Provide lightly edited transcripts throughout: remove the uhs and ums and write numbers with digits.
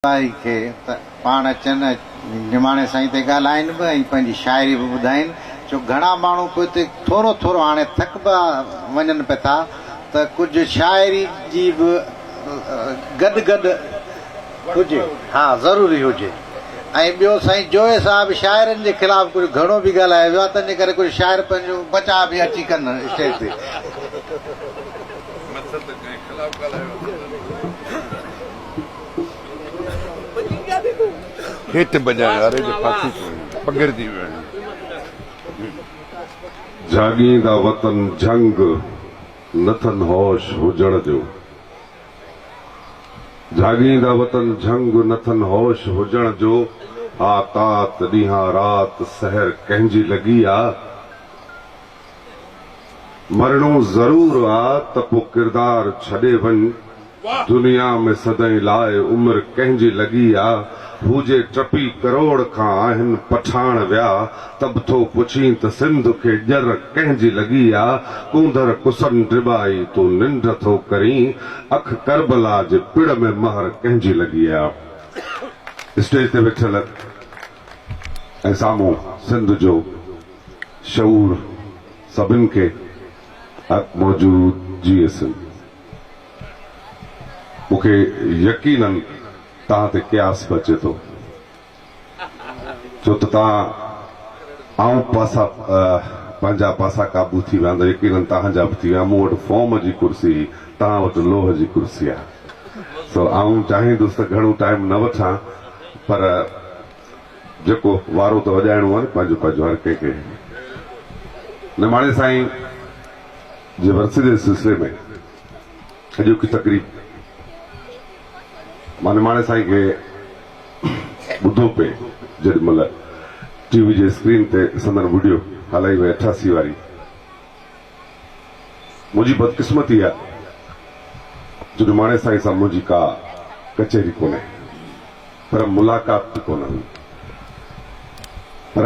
खे पाण अचनि निमाणे साईं ते ॻाल्हाइनि बि ऐं पंहिंजी शाइरी बि ॿुधाइनि छो घणा माण्हू पोइ हिते थोरो थोरो हाणे थकिबा वञनि पिया था त कुझु शाइरी जी बि गॾु गॾु हुजे हा ज़रूरी हुजे ऐं ॿियो साईं जोए साहिबु शाइरनि जे ख़िलाफ़ु कुझु घणो बि ॻाल्हाए वियो आहे तंहिंजे करे कुझु शाइर पंहिंजो बचा बि अची कनि स्टेज ते हेठि बजाए वारे जो फासी पगड़जी वियो जाॻींदा वतन जंग नथन होश हुजण जो जाॻींदा वतन जंग नथन होश हुजण जो हा तात ॾींहां रात सहर कंहिंजी लॻी आहे मरणो ज़रूर आहे त पोइ किरदार छॾे वञ दुनिया में सदाईं लाइ उमिरि कंहिंजी लॻी आहे हुजे टपी करोड़ खां आहिनि पठाण विया तब थो पुछी त सिंध खे ॼर कंहिंजी लॻी आहे कूंदर कुसन डिॿाई तूं निंड थो करीं अख करबला जे पिड़ में महर कंहिंजी लॻी आहे स्टेज ते वेठल ऐं साम्हूं सिंध जो शऊर सभिनि खे मौजूद जीए सिंध मूंखे यकीनन तव्हां ते क़यास बि अचे थो छो त तव्हां आऊं पासा पंहिंजा पासा क़ाबू थी विया त यकीनन तव्हांजा बि थी विया मूं वटि फॉर्म जी कुर्सी तव्हां वटि लोह जी कुर्सी आहे सो आऊं चाहींदुसि त घणो टाइम न वठां पर जेको वारो त वॼाइणो आहे न पंहिंजो पंहिंजो हर कंहिंखे निमाणे साईं जे वरसे जे सिलसिले में अॼोकी तकरीब मां निमाणे साईं खे ॿुधो पे जेॾी महिल टीवी जे स्क्रीन ते संदन वीडियो हलाई वई 88 वारी मुंहिंजी बदकिस्मती आहे जो निमाणे साईं सां मुंहिंजी का कचहरी कोन्हे पर मुलाक़ात बि कोन हुई पर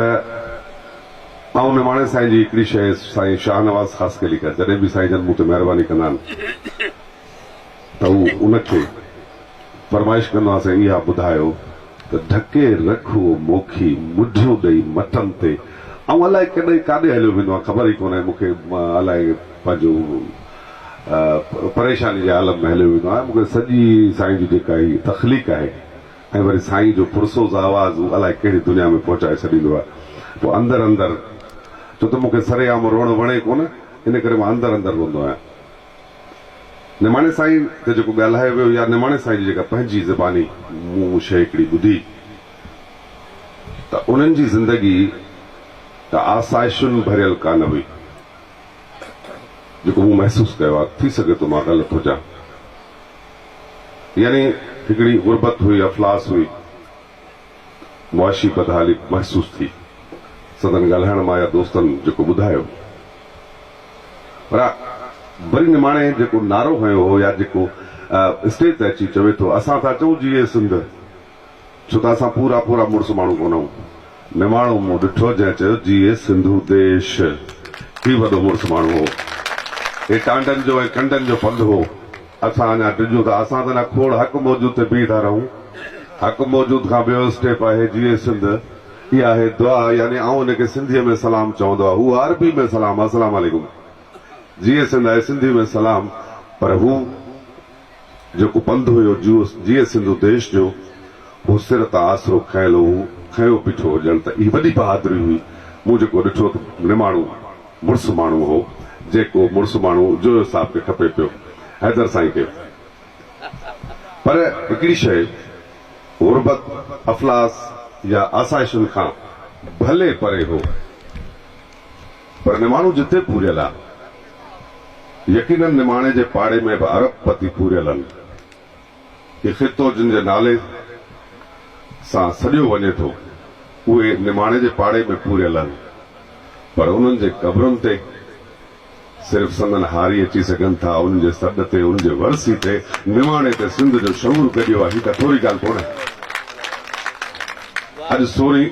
ऐं निमाणे साईं जी हिकिड़ी शइ साईं शाहनवाज़ ख़ासि करे लिखा जॾहिं बि साईं जन मूं ते महिरबानी कंदा आहिनि त हू उनखे फरमाइश कंदो आहे साईं इहा ॿुधायो त ढके रखो मोखी मुढियूं ॾेई मटनि ते ऐं अलाए कॾहिं काॾे हलियो वेंदो आहे ख़बर ई कोन्हे मूंखे अलाए पंहिंजो परेशानी जे आलम में हलियो वेंदो आहे मूंखे सॼी साईं जी जेका ही तख़लीक़ आहे ऐं वरी साईं जो पुरसोज़ आवाज़ अलाए कहिड़ी दुनिया में पहुचाए छॾींदो आहे पोइ अंदरि अंदरि छो त मूंखे सरेआम रोअण वणे कोन इन करे मां अंदरि अंदरि रोंदो आहियां निमाणे साईं ते जेको ॻाल्हाए वियो या निमाणे साईं जी जेका पंहिंजी ज़बानी मूं शइ हिकिड़ी ॿुधी त उन्हनि जी ज़िंदगी त आसाइशुनि भरियल कान हुई जेको मूं महसूसु कयो आहे थी सघे थो मां ग़लति हुजां यानी हिकिड़ी गुरबत हुई अफ़लास हुई मुआशी बदहाली महसूसु थी सदन ॻाल्हाइण मां या दोस्तनि जेको ॿुधायो पर वरी निमाणे जेको नारो खयो हो या जेको स्टेज ते अची चवे थो असां था चऊं जीए सिंध छो त असां पूरा पूरा मुड़ुस माण्हू कोन आहियूं निमाणो मूं ॾिठो जंहिं चयो जीए सिंधू देश ही वॾो मुड़ुस माण्हू हो हे टांडनि जो ऐं कंडनि जो पंधु हो असां अञा टिजूं था असां त अञा खोड़ हक़ मौजूद ते बीह था रहूं हक़ मौजूद खां ॿियो स्टेप आहे जीए सिंध इहा आहे दुआ यानी आऊं हिनखे सिंधीअ में सलाम चवंदो आहे हू अरबी में सलाम अस्सलाम वालेकुम जीए सिंध आहे सिंधी में सलाम पर हू जेको पंधु हुयो जीए सिंधु देश जो हू सिर तां आसरो खयल हो खयो बीठो हुजनि त इहा वॾी बहादुरी हुई मूं जेको ॾिठो त निमाणो मुड़ुस माण्हू हो जेको मुड़ुस माण्हू जो साहिब खे खपे पियो हैदर साईं खे पर हिकिड़ी शइ गुरबत अफ़लास या आसाइशुनि खां भले परे हो पर निमाणो जिते पूरियल आहे यकीनन निमाणे जे पाड़े में बि अरबपति पूरियल आहिनि इहे ख़ितो जिन जे नाले सां सॼियो वञे थो उहे निमाणे जे पाड़े में पूरियल आहिनि पर उन्हनि जे क़बरुनि ते सिर्फ़ संदन हारी अची सघनि था उन्हनि जे सॾ ते उन्हनि जे वरसी ते निमाणे ते सिंध जो शऊर गॾियो आहे हीअ त थोरी ॻाल्हि कोन्हे अॼु सोरी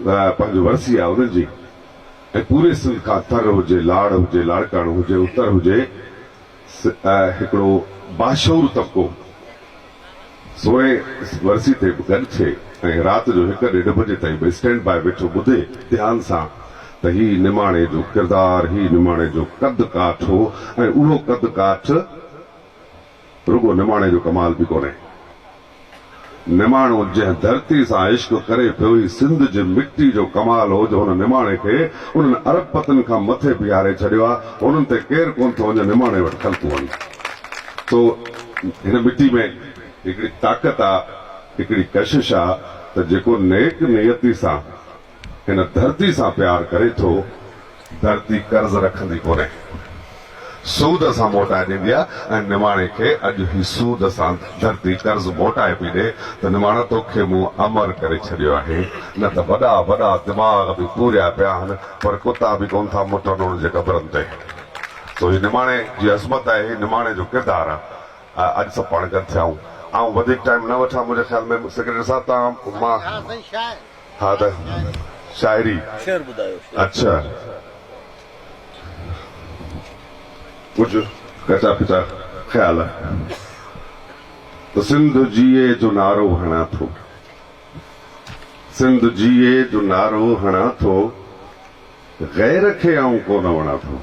पंहिंजो वरसी आहे उन्हनि जी ऐं पूरे सिंध खां थर हुजे लाड़ हुजे लाड़काणो हुजे उतर हुजे हिकिड़ो बाशऊर तबिको 16 वर्सी ते गॾु थिए ऐं राति जो 1-1:30 बजे ताईं भई स्टैंड बाय वेठो ॿुधे ध्यान सां त ही निमाणे जो किरदारु ही निमाणे जो कद काठ हो ऐं उहो कद काठ रुगो निमाणे जो कमाल बि कोन्हे। निमाणो जंहिं धरती सां इश्क करे पियो ही सिंध जी मिट्टी जो कमाल हो जो हुन निमाणे खे उन्हनि अरबपतिन खां मथे बीहारे छॾियो आहे। उन्हनि ते केरु कोन थो वञे निमाणे वटि ख़लक़ु वञे। तो हिन मिट्टी में हिकिड़ी ताक़त आहे, हिकिड़ी कशिश आहे त जेको नेक नियती सां हिन धरती सां प्यार करे थो धरती कर्ज़ रखंदी कोन्हे, सूद सां मोटाए ॾींदी आहे। ऐं निमाणे खे अॼु ही सूद सां धरती कर्ज़ मोटाए पई ॾे त निमाणे तोखे मूं अमर करे छॾियो आहे। न त वॾा वॾा दिमाग़ बि पूरिया पिया आहिनि पर कुता बि कोन था मुटनि उन जे क़बरनि ते। तो ही निमाणे जी अज़मत आहे, निमाणे जो किरदारु आहे। अॼु सभु पाण गॾु थिया आहियूं। ऐं वधीक टाइम न वठां, मुंहिंजे ख़्याल में सेक्रेटरी साहब तव्हां मां हा त शाइरी अच्छा कुझु कचा पिचा ख़्याल आहे त सिंध जीए जो नारो हणा थो, सिंध जीए जो नारो हणा थो, गैर खे आऊं कोन वणा थो।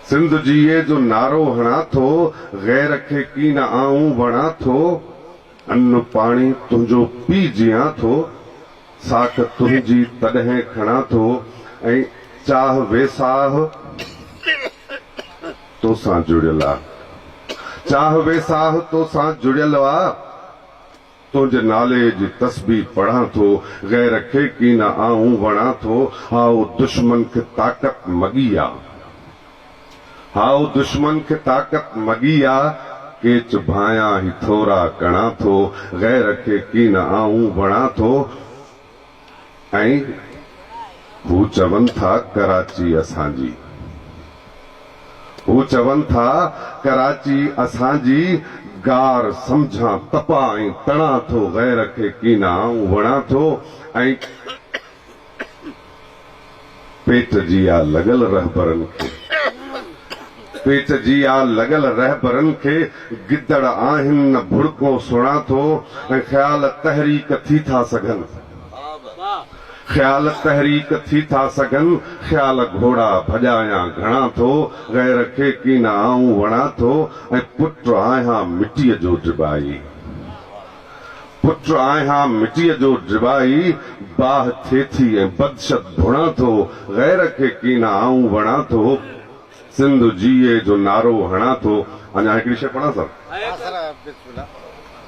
सिंध जीए जो नारो हणा थो, गैर खे कीन आऊं वणा थो। अन्न पाणी तुंहिंजो पी जियां थो, साख तुंहिंजी तॾहिं खणा थो। ऐं चाह वेसाह तोसां जुड़ियल आहे, चाह वेसाह तोसां जुड़ियल आहे। तुंहिंजे नाले जी तस्बीह पढ़ां थो, गैर खे कीन आऊं वणा थो। हाओ दुश्मन खे ताक़त मगी आहे, हाओ दुश्मन खे ताक़त मगी आहे। केच भायां ही थोरा कणा थो, गैर खे कीन आऊं वणा थो। ऐं हू चवनि था कराची असांजी, हू चवनि था कराची असांजी। गार सम्झां तपा ऐं तणा थो, गैर खे कीन आऊं वणा थो। ऐं पेट जी आ लॻल रहबरनि खे, पेट जी आ लॻल रहबरनि खे। गिदड़ आहिनि न भुड़को सुणा थो। ऐं ख़्याल तहरीक थी था सघनि, ख़्याल तहरीक थी था सघनि। ख़्याल घोड़ा भॼायां घणा थो, गैर खे कीन आऊं वणा थो। ऐं पुट आहियां मिटीअ जो ड्रिबाई, पुट आहियां मिटीअ जो ड्रिबाई। बाह थिए थी ऐं बदशत भुणा थो, गैर खे कीन आऊं वणा थो। सिंध जीए जो नारो हणा थो। अञा हिकिड़ी शइ पढ़ां सर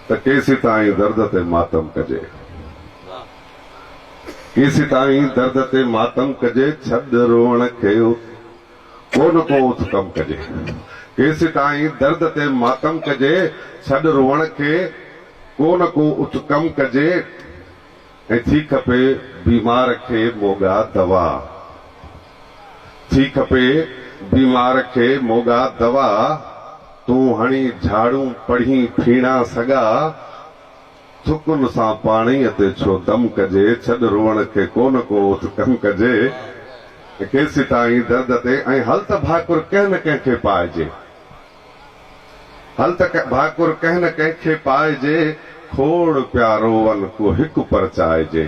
त केसी ताईं दर्द ते मातम कजे, केसी ताईं दर्द ते मातम कजे। छॾ रोअण खे कोन को उथ कम कजे, केसी ताईं दर्द ते मातम कजे। छॾ रोअण खे कोन को उथ कम कजे। ऐं थी खपे बीमार खे मोगा दवा, थी खपे बीमार खे मोगा दवा। तूं हणी झाड़ू पढ़ी फीणा सॻा, थुकुन सां पाणीअ ते छो दम कजे। छॾ रोअण खे कोन को उथ कम कजे। केसी ताईं दर्द ते। ऐं हल त भाकुर कंहिं न कंहिंखे पाइजे, हल त भाकुर कंहिं न कंहिंखे पाइजे। खोड़ प्यारो वन को हिकु परचाइजे,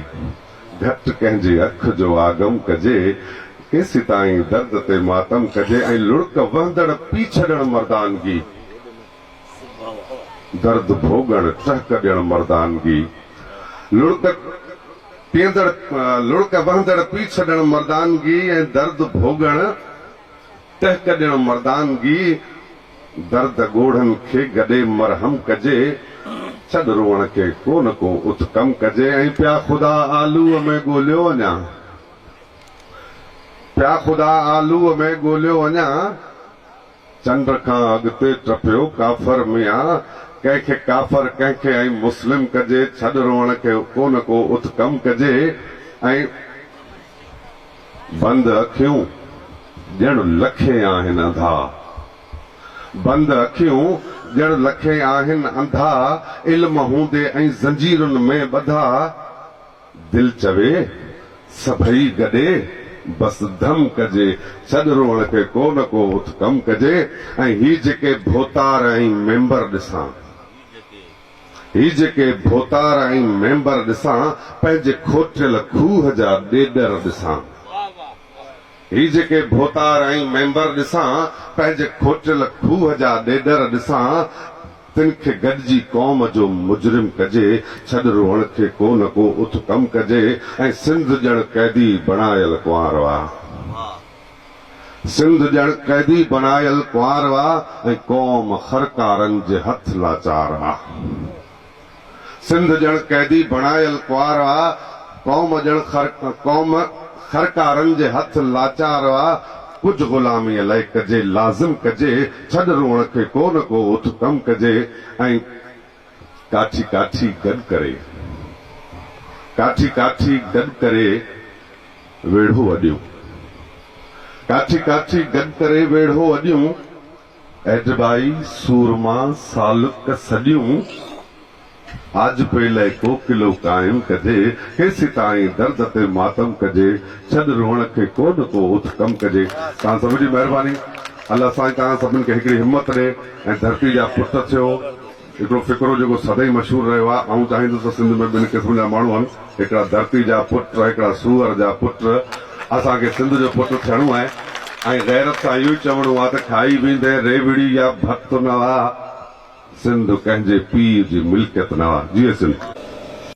घटि कंहिंजी अख जो आगम कजे। केसी ताईं दर्द ते मातम कजे। ऐं लुड़क वहंदड़ पी छॾण मर्दानगी, दर्द भोगण टहक ॾियण मर्दानगी। लुड़क पीअंदड़ लुड़क वहंदड़ पी छॾण मर्दानगी। ऐं दर्द भोगण टहक ॾियण मर्दानगी। दर्द ॻोढ़नि खे गॾे मरहम कजे। छॾ रोअण खे कोन को उथ कम कजे। ऐं पिया ख़ुदा आलूअ में ॻोल्हियो अञा, पिया ख़ुदा आलूअ में ॻोल्हियो अञा। चंड खां अॻिते टपियो काफ़र मियां, कंहिंखे काफ़र कंहिंखे ऐं मुस्लिम कजे। छॾ रोअण खे कोन को उथ कम कजे। ऐं बंदि अखियूं ॼण लखे आहिनि अंधा, बंदि अखियूं ॼण लखे आहिनि अंधा। इल्म हूंदे ऐं ज़ंजीरुनि में ॿधा, दिलि चवे सभई गॾे बस धम कजे। छॾ रोअण खे कोन को उथ कम कजे। ऐं ही जेके भोतार ऐं मेंबर ॾिसां, ही जेके भोतार ऐं मेंबर ॾिसां पंहिंजे खोटियल खूह जा ॾेडर ॾिसां ही जेके भोतार ऐं मेंबर ॾिसां पंहिंजे खोटियल खूह जा ॾेडर ॾिसां तिन खे गॾिजी क़ौम जो मुजरिम कजे छॾ रोअण खे को न को उथ कम कजे ऐं सिंध ॼण कैदी बणायल कुंवारवा सिंध ॼण कैदी बणायल कुंवारवा ऐं क़ौम खरकारनि जे हथ लाचारवा सिंध ॼण कैदी बणायल कुंवारवा क़ौम ॼण क़ौम खरकारनि जे हथ लाचारवा कुझु ग़ुलामीअ लाइ कजे लाज़िम कजे छॾ रोअण खे को न को उथ कम कजे ऐं काठी काठी गॾु करे काठी काठी गॾु करे वेढ़ो वॾियूं काठी काठी गॾु करे वेढ़ो वॾियूं एडबाई सूरमा सालुक सॼियूं आज पहले को किलो कायम कजे केसी ताईं दर्द ते मातम कजे छॾ रोअण खे को न को उथ कम कजे तव्हां सभिनी जी महिरबानी अल्लाह साईं तव्हां सभिनी खे हिकिड़ी हिमत ॾे ऐं धरती जा पुट थियो हिकिड़ो फ़िक्रो जेको सदाईं मशहूरु रहियो आहे ऐं चाहींदुसि सिंध में ॿिनि क़िस्म जा माण्हू आहिनि हिकिड़ा धरती जा पुट हिकिड़ा सूअर जा पुट असांखे सिंध जो पुट थियणो आहे ऐं गैरत सां इहो ई चवणो आहे त खाई वेंदे रेवड़ी या भक्त न सिंध कंहिंजे पीउ जी मिल्कियत न हुआ। जी सिंध।